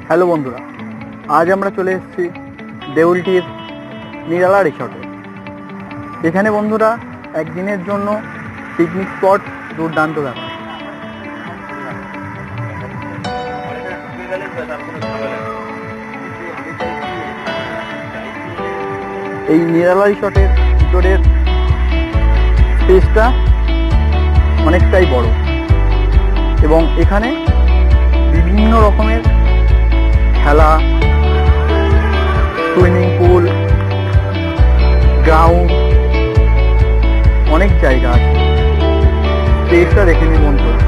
Hello বন্ধুরা, আজ আমরা চলে এসেছি দেউলটির নিরালা রিসর্টে। এখানে বন্ধুরা একদিনের জন্য পিকনিক স্পট দুর্দান্ত ব্যাপার। এই নিরালা রিসর্টের ভিতরের স্পেসটা অনেকটাই বড় এবং এখানে বিভিন্ন রকমের খেলা, সুইমিং পুল, গ্রাউন্ড, অনেক জায়গা আছে। স্পেসটা দেখে নিন বন্ধুরা।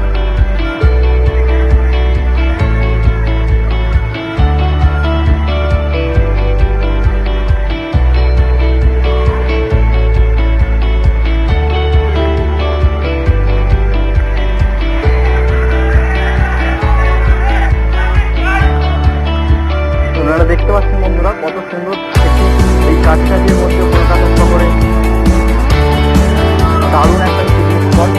দেখতে পাচ্ছেন বন্ধুরা কত সুন্দর এই কাছাকাছির মধ্যে কলকাতা শহরে দারুণ একটা পিকনিক স্পট।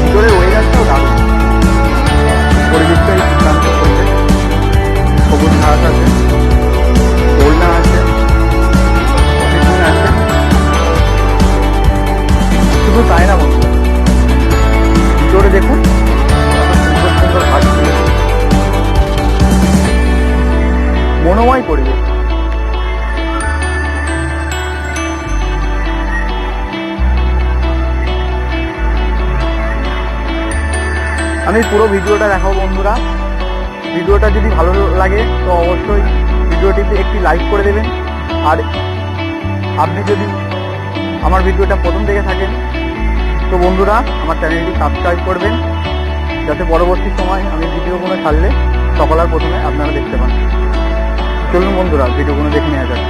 ভিতরের ওয়েদারটাও দারুণ, পরিবেশটাই দুর্দান্ত করবে। সবুজ ঘাস আছে, দোলনা আছে, আছে। শুধু তাই না বন্ধু, ভিতরে দেখুন সুন্দর সুন্দর ঘাস, মনোময় পরিবেশ। আমি পুরো ভিডিওটা দেখাবো বন্ধুরা। ভিডিওটা যদি ভালো লাগে তো অবশ্যই ভিডিওটিতে একটি লাইক করে দেবেন। আর আপনি যদি আমার ভিডিওটা প্রথম দেখে থাকেন তো বন্ধুরা আমার চ্যানেলটি সাবস্ক্রাইব করবেন, যাতে পরবর্তী সময় আমি ভিডিওগুলো ছাড়লে সকালের প্রথমে আপনারা দেখতে পান। চলুন বন্ধুরা ভিডিওগুলো দেখে নেওয়া যাক।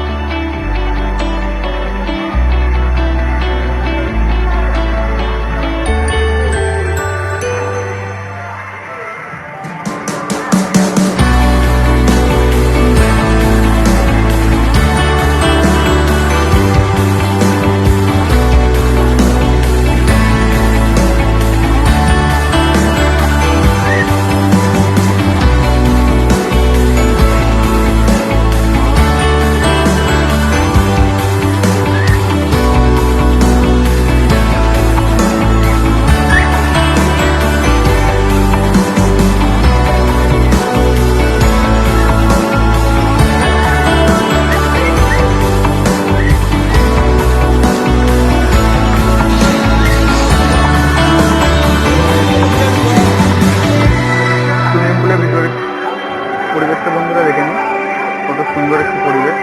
পরিবেশটা বন্ধুরা দেখে নিন, কত সুন্দর একটি পরিবেশ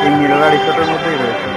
এই নিরালা রিসর্টের মধ্যেই রয়েছে।